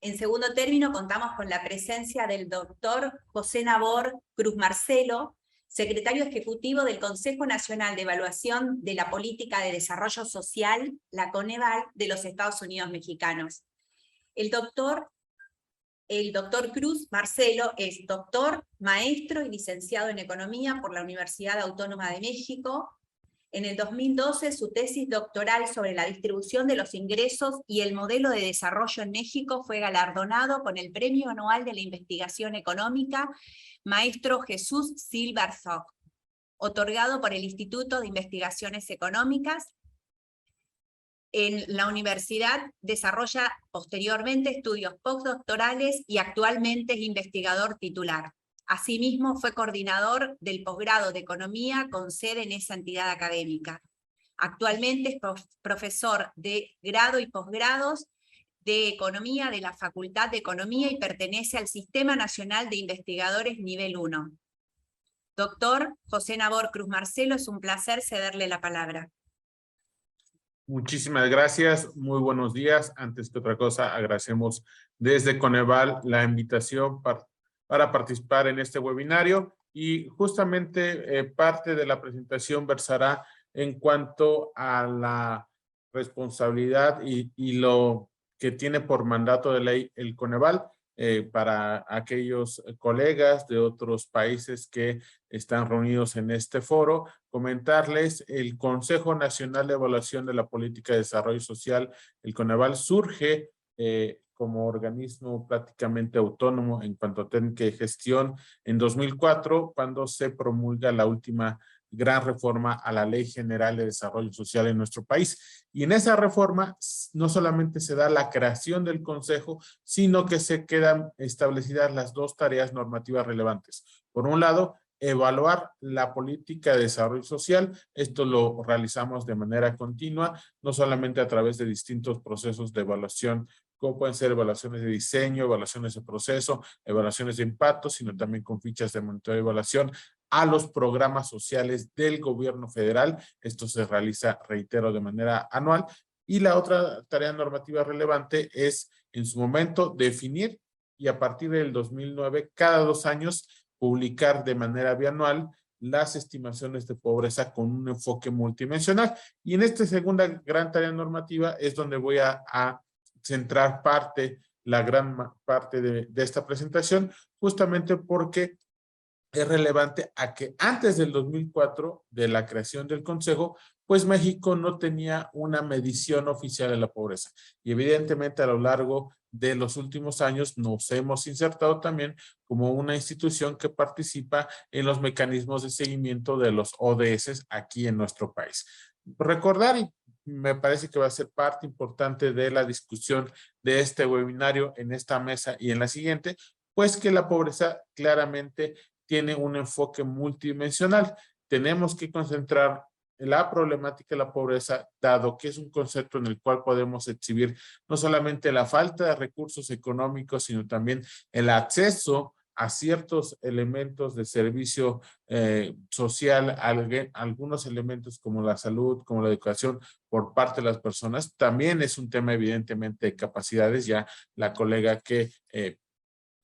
En segundo término, contamos con la presencia del doctor José Nabor Cruz Marcelo, secretario ejecutivo del Consejo Nacional de Evaluación de la Política de Desarrollo Social, la Coneval, de los Estados Unidos mexicanos. El doctor Cruz Marcelo es doctor, maestro y licenciado en Economía por la Universidad Autónoma de México. En el 2012, su tesis doctoral sobre la distribución de los ingresos y el modelo de desarrollo en México fue galardonado con el Premio Anual de la Investigación Económica Maestro Jesús Silva Arzog, otorgado por el Instituto de Investigaciones Económicas. En la universidad desarrolla posteriormente estudios postdoctorales y actualmente es investigador titular. Asimismo, fue coordinador del posgrado de Economía con sede en esa entidad académica. Actualmente es profesor de grado y posgrados de Economía de la Facultad de Economía y pertenece al Sistema Nacional de Investigadores Nivel 1. Doctor José Nabor Cruz Marcelo, es un placer cederle la palabra. Muchísimas gracias, muy buenos días. Antes que otra cosa, agradecemos desde Coneval la invitación para participar en este webinario y justamente parte de la presentación versará en cuanto a la responsabilidad y lo que tiene por mandato de ley el Coneval para aquellos colegas de otros países que están reunidos en este foro. Comentarles, el Consejo Nacional de Evaluación de la Política de Desarrollo Social, el Coneval, surge como organismo prácticamente autónomo en cuanto a técnica de gestión en 2004, cuando se promulga la última gran reforma a la Ley General de Desarrollo Social en nuestro país. Y en esa reforma no solamente se da la creación del Consejo, sino que se quedan establecidas las dos tareas normativas relevantes. Por un lado, evaluar la política de desarrollo social. Esto lo realizamos de manera continua, no solamente a través de distintos procesos de evaluación, como pueden ser evaluaciones de diseño, evaluaciones de proceso, evaluaciones de impacto, sino también con fichas de monitoreo y evaluación a los programas sociales del gobierno federal. Esto se realiza, reitero, de manera anual. Y la otra tarea normativa relevante es, en su momento, definir y a partir del 2009, cada 2 años, publicar de manera bianual las estimaciones de pobreza con un enfoque multidimensional. Y en esta segunda gran tarea normativa es donde voy a centrar la gran parte de esta presentación, justamente porque es relevante a que antes del 2004, de la creación del Consejo, pues México no tenía una medición oficial de la pobreza. Y evidentemente a lo largo de los últimos años nos hemos insertado también como una institución que participa en los mecanismos de seguimiento de los ODS aquí en nuestro país. Recordar, y me parece que va a ser parte importante de la discusión de este webinario en esta mesa y en la siguiente, pues que la pobreza claramente tiene un enfoque multidimensional. Tenemos que concentrar la problemática de la pobreza, dado que es un concepto en el cual podemos exhibir no solamente la falta de recursos económicos, sino también el acceso a ciertos elementos de servicio social, algunos elementos como la salud, como la educación por parte de las personas. También es un tema evidentemente de capacidades. Ya la colega que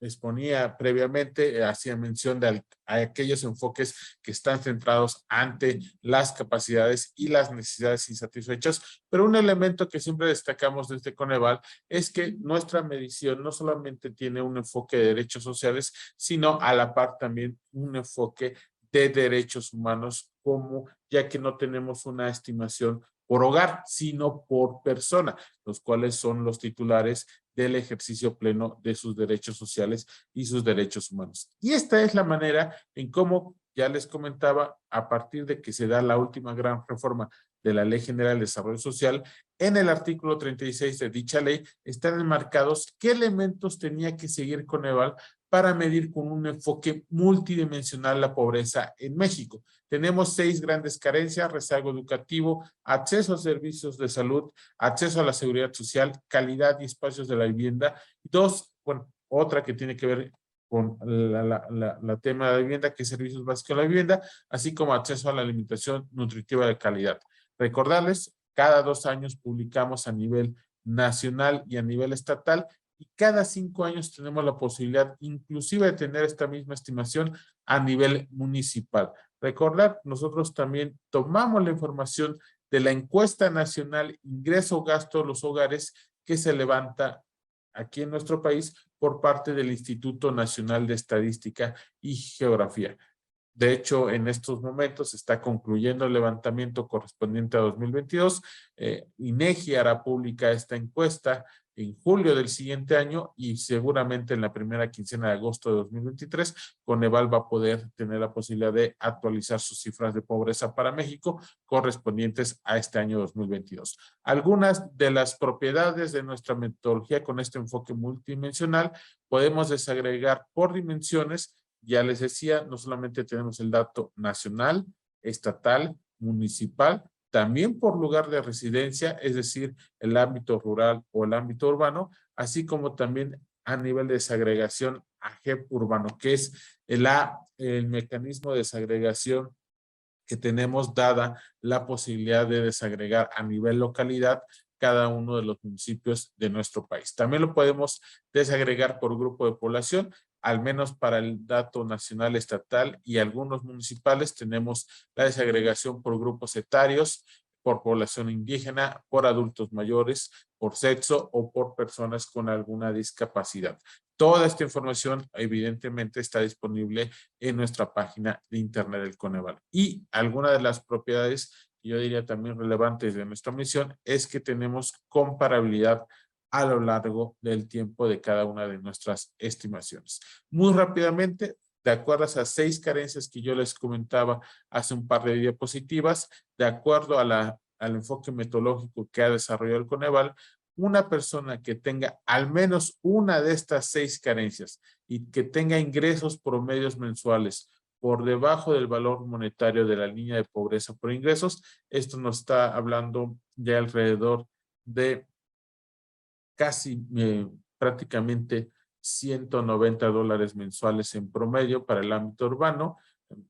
exponía previamente, hacía mención de a aquellos enfoques que están centrados ante las capacidades y las necesidades insatisfechas, pero un elemento que siempre destacamos desde Coneval es que nuestra medición no solamente tiene un enfoque de derechos sociales, sino a la par también un enfoque de derechos humanos, como ya que no tenemos una estimación por hogar, sino por persona, los cuales son los titulares del ejercicio pleno de sus derechos sociales y sus derechos humanos. Y esta es la manera en cómo, ya les comentaba, a partir de que se da la última gran reforma de la Ley General de Desarrollo Social, en el artículo 36 de dicha ley están enmarcados qué elementos tenía que seguir Coneval para medir con un enfoque multidimensional la pobreza en México. Tenemos 6 grandes carencias: rezago educativo, acceso a servicios de salud, acceso a la seguridad social, calidad y espacios de la vivienda. 2, bueno, otra que tiene que ver con la tema de la vivienda, que es servicios básicos de la vivienda, así como acceso a la alimentación nutritiva de calidad. Recordarles, cada 2 años publicamos a nivel nacional y a nivel estatal, y cada 5 años tenemos la posibilidad inclusive de tener esta misma estimación a nivel municipal. Recordar, nosotros también tomamos la información de la encuesta nacional ingreso-gasto de los hogares que se levanta aquí en nuestro país por parte del Instituto Nacional de Estadística y Geografía. De hecho, en estos momentos se está concluyendo el levantamiento correspondiente a 2022. INEGI hará pública esta encuesta en julio del siguiente año y seguramente en la primera quincena de agosto de 2023, Coneval va a poder tener la posibilidad de actualizar sus cifras de pobreza para México correspondientes a este año 2022. Algunas de las propiedades de nuestra metodología con este enfoque multidimensional podemos desagregar por dimensiones. Ya les decía, no solamente tenemos el dato nacional, estatal, municipal, también por lugar de residencia, es decir, el ámbito rural o el ámbito urbano, así como también a nivel de desagregación AGEP urbano, que es el mecanismo de desagregación que tenemos dada la posibilidad de desagregar a nivel localidad cada uno de los municipios de nuestro país. También lo podemos desagregar por grupo de población, al menos para el dato nacional, estatal y algunos municipales tenemos la desagregación por grupos etarios, por población indígena, por adultos mayores, por sexo o por personas con alguna discapacidad. Toda esta información evidentemente está disponible en nuestra página de internet del Coneval. Y alguna de las propiedades, yo diría también relevantes de nuestra misión, es que tenemos comparabilidad a lo largo del tiempo de cada una de nuestras estimaciones. Muy rápidamente, de acuerdo a esas 6 carencias que yo les comentaba hace un par de diapositivas, de acuerdo a al enfoque metodológico que ha desarrollado el Coneval, una persona que tenga al menos una de estas 6 carencias y que tenga ingresos promedios mensuales por debajo del valor monetario de la línea de pobreza por ingresos, esto nos está hablando de alrededor de casi prácticamente $190 mensuales en promedio para el ámbito urbano,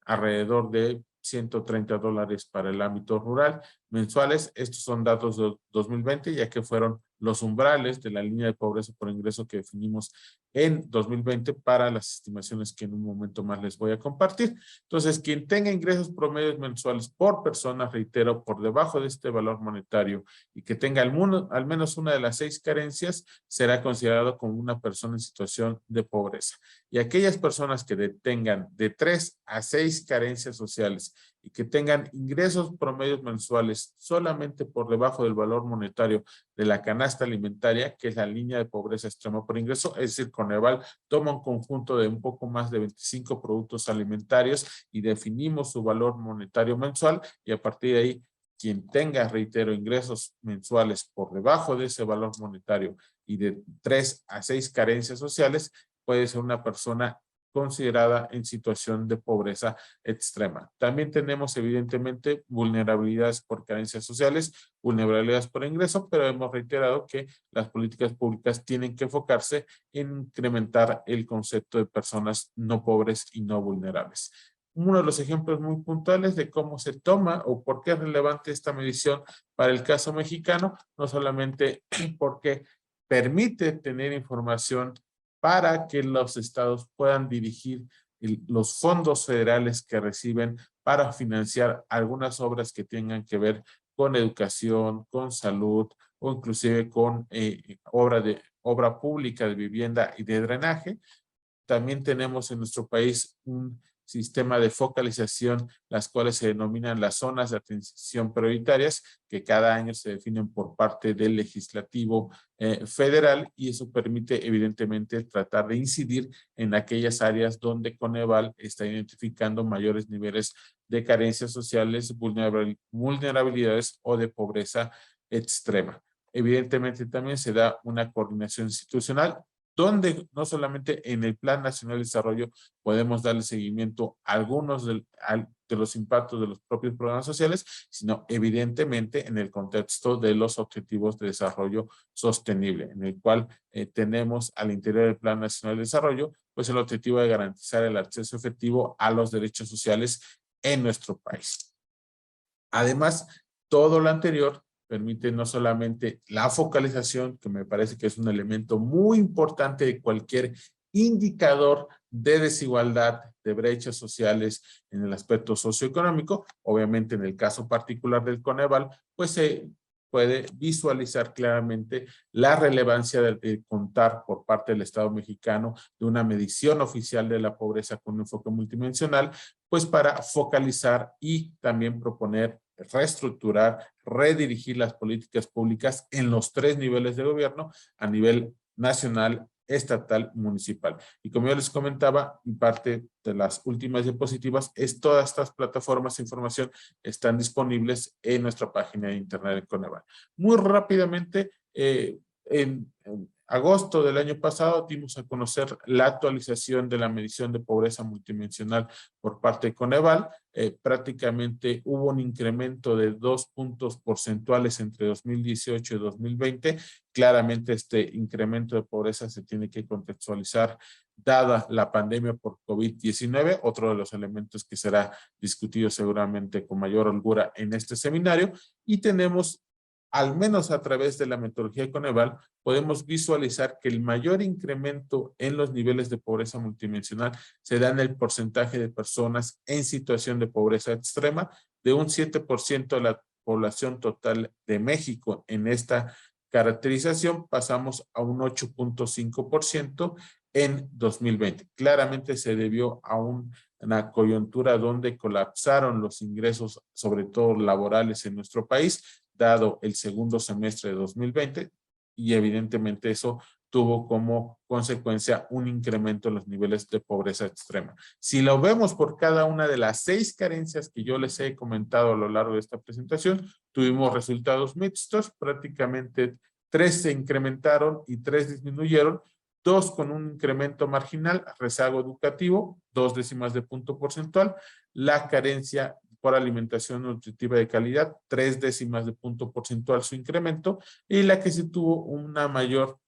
alrededor de $130 para el ámbito rural mensuales. Estos son datos de 2020, ya que fueron los umbrales de la línea de pobreza por ingreso que definimos en 2020 para las estimaciones que en un momento más les voy a compartir. Entonces, quien tenga ingresos promedios mensuales por persona, reitero, por debajo de este valor monetario y que tenga al menos una de las 6 carencias, será considerado como una persona en situación de pobreza. Y aquellas personas que tengan de 3 a 6 carencias sociales y que tengan ingresos promedios mensuales solamente por debajo del valor monetario de la canasta alimentaria, que es la línea de pobreza extrema por ingreso, es decir, Coneval toma un conjunto de un poco más de 25 productos alimentarios y definimos su valor monetario mensual y a partir de ahí, quien tenga, reitero, ingresos mensuales por debajo de ese valor monetario y de 3 a 6 carencias sociales, puede ser una persona considerada en situación de pobreza extrema. También tenemos evidentemente vulnerabilidades por carencias sociales, vulnerabilidades por ingreso, pero hemos reiterado que las políticas públicas tienen que enfocarse en incrementar el concepto de personas no pobres y no vulnerables. Uno de los ejemplos muy puntuales de cómo se toma o por qué es relevante esta medición para el caso mexicano, no solamente porque permite tener información para que los estados puedan dirigir los fondos federales que reciben para financiar algunas obras que tengan que ver con educación, con salud o inclusive con obra pública de vivienda y de drenaje. También tenemos en nuestro país un sistema de focalización, las cuales se denominan las zonas de atención prioritarias, que cada año se definen por parte del legislativo federal, y eso permite evidentemente tratar de incidir en aquellas áreas donde Coneval está identificando mayores niveles de carencias sociales, vulnerabilidades o de pobreza extrema. Evidentemente también se da una coordinación institucional donde no solamente en el Plan Nacional de Desarrollo podemos darle seguimiento a algunos de los impactos de los propios programas sociales, sino evidentemente en el contexto de los objetivos de desarrollo sostenible, en el cual tenemos al interior del Plan Nacional de Desarrollo, pues el objetivo de garantizar el acceso efectivo a los derechos sociales en nuestro país. Además, todo lo anterior permite no solamente la focalización, que me parece que es un elemento muy importante de cualquier indicador de desigualdad, de brechas sociales en el aspecto socioeconómico. Obviamente, en el caso particular del Coneval, pues se puede visualizar claramente la relevancia de contar por parte del Estado mexicano de una medición oficial de la pobreza con un enfoque multidimensional, pues para focalizar y también proponer reestructurar, redirigir las políticas públicas en los 3 niveles de gobierno, a nivel nacional, estatal, municipal. Y como yo les comentaba, parte de las últimas diapositivas es todas estas plataformas de información están disponibles en nuestra página de internet de Coneval. Muy rápidamente, en agosto del año pasado dimos a conocer la actualización de la medición de pobreza multidimensional por parte de Coneval. Prácticamente hubo un incremento de 2 puntos porcentuales entre 2018 y 2020. Claramente este incremento de pobreza se tiene que contextualizar dada la pandemia por COVID-19, otro de los elementos que será discutido seguramente con mayor holgura en este seminario. Y tenemos, al menos a través de la metodología de Coneval, podemos visualizar que el mayor incremento en los niveles de pobreza multidimensional se da en el porcentaje de personas en situación de pobreza extrema, de un 7% de la población total de México. En esta caracterización pasamos a un 8.5% en 2020. Claramente se debió a una coyuntura donde colapsaron los ingresos, sobre todo laborales en nuestro país, dado el segundo semestre de 2020, y evidentemente eso tuvo como consecuencia un incremento en los niveles de pobreza extrema. Si lo vemos por cada una de las 6 carencias que yo les he comentado a lo largo de esta presentación, tuvimos resultados mixtos. Prácticamente 3 se incrementaron y 3 disminuyeron, 2 con un incremento marginal, rezago educativo, 2 décimas de punto porcentual, la carencia por alimentación nutritiva de calidad, 3 décimas de punto porcentual su incremento, y la que sí tuvo una mayor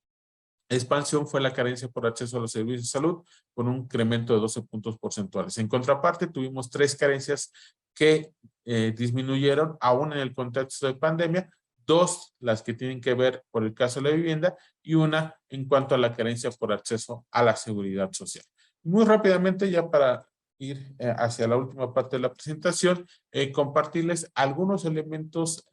expansión fue la carencia por acceso a los servicios de salud, con un incremento de 12 puntos porcentuales. En contraparte, tuvimos 3 carencias que disminuyeron aún en el contexto de pandemia, 2 las que tienen que ver por el caso de la vivienda y una en cuanto a la carencia por acceso a la seguridad social. Muy rápidamente, ya para ir hacia la última parte de la presentación, compartirles algunos elementos,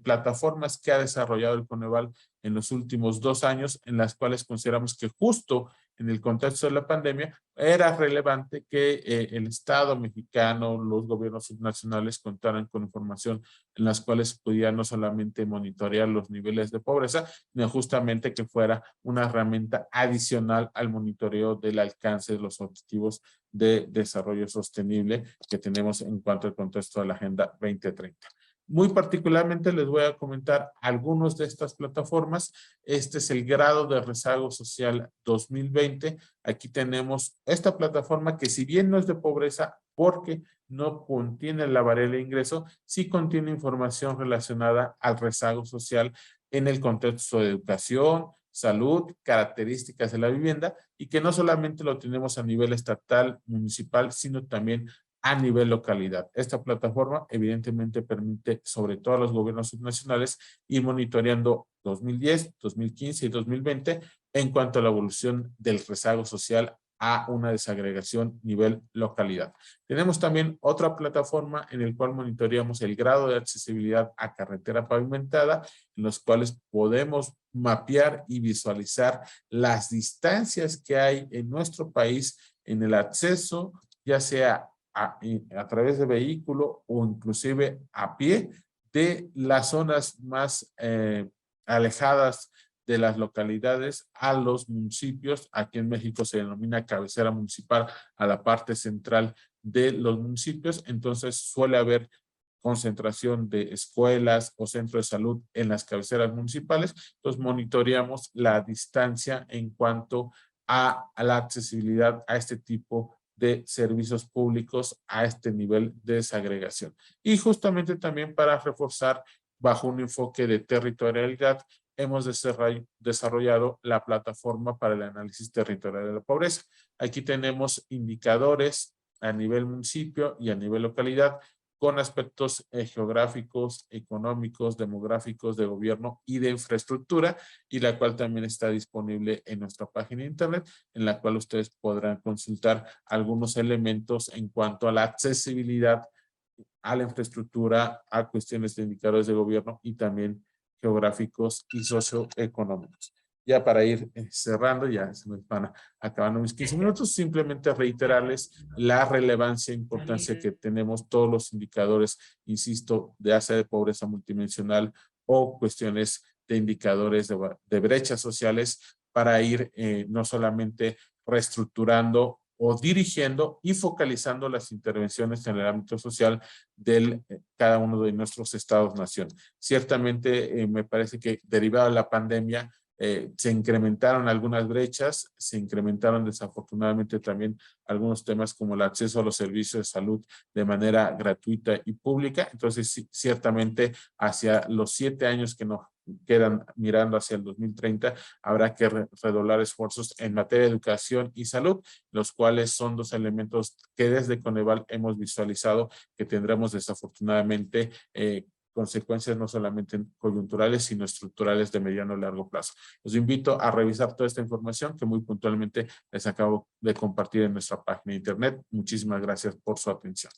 plataformas que ha desarrollado el Coneval en los últimos 2 años, en las cuales consideramos que justo en el contexto de la pandemia era relevante que el Estado mexicano, los gobiernos subnacionales contaran con información en las cuales pudieran no solamente monitorear los niveles de pobreza, sino justamente que fuera una herramienta adicional al monitoreo del alcance de los objetivos de desarrollo sostenible que tenemos en cuanto al contexto de la Agenda 2030. Muy particularmente les voy a comentar algunos de estas plataformas. Este es el grado de rezago social 2020. Aquí tenemos esta plataforma que, si bien no es de pobreza porque no contiene la variable de ingreso, sí contiene información relacionada al rezago social en el contexto de educación, salud, características de la vivienda, y que no solamente lo tenemos a nivel estatal, municipal, sino también a nivel localidad. Esta plataforma evidentemente permite, sobre todo a los gobiernos subnacionales, ir monitoreando 2010, 2015 y 2020 en cuanto a la evolución del rezago social a una desagregación nivel localidad. Tenemos también otra plataforma en la cual monitoreamos el grado de accesibilidad a carretera pavimentada, en los cuales podemos mapear y visualizar las distancias que hay en nuestro país en el acceso, ya sea a través de vehículo o inclusive a pie, de las zonas más alejadas de las localidades a los municipios. Aquí en México se denomina cabecera municipal a la parte central de los municipios. Entonces suele haber concentración de escuelas o centros de salud en las cabeceras municipales. Entonces monitoreamos la distancia en cuanto a la accesibilidad a este tipo de servicios públicos, a este nivel de desagregación. Y justamente también para reforzar, bajo un enfoque de territorialidad, hemos desarrollado la plataforma para el análisis territorial de la pobreza. Aquí tenemos indicadores a nivel municipio y a nivel localidad con aspectos geográficos, económicos, demográficos, de gobierno y de infraestructura, y la cual también está disponible en nuestra página de internet, en la cual ustedes podrán consultar algunos elementos en cuanto a la accesibilidad a la infraestructura, a cuestiones de indicadores de gobierno y también geográficos y socioeconómicos. Ya para ir cerrando, ya se me van acabando mis 15 minutos, simplemente reiterarles la relevancia e importancia que tenemos todos los indicadores, insisto, de tasa de pobreza multidimensional o cuestiones de indicadores de brechas sociales para ir no solamente reestructurando o dirigiendo y focalizando las intervenciones en el ámbito social de cada uno de nuestros estados-nación. Ciertamente me parece que derivado de la pandemia se incrementaron algunas brechas, se incrementaron desafortunadamente también algunos temas como el acceso a los servicios de salud de manera gratuita y pública. Entonces, sí, ciertamente hacia los 7 años que nos quedan mirando hacia el 2030, habrá que redoblar esfuerzos en materia de educación y salud, los cuales son dos elementos que desde Coneval hemos visualizado que tendremos desafortunadamente consecuencias no solamente coyunturales, sino estructurales de mediano y largo plazo. Los invito a revisar toda esta información que muy puntualmente les acabo de compartir en nuestra página de internet. Muchísimas gracias por su atención.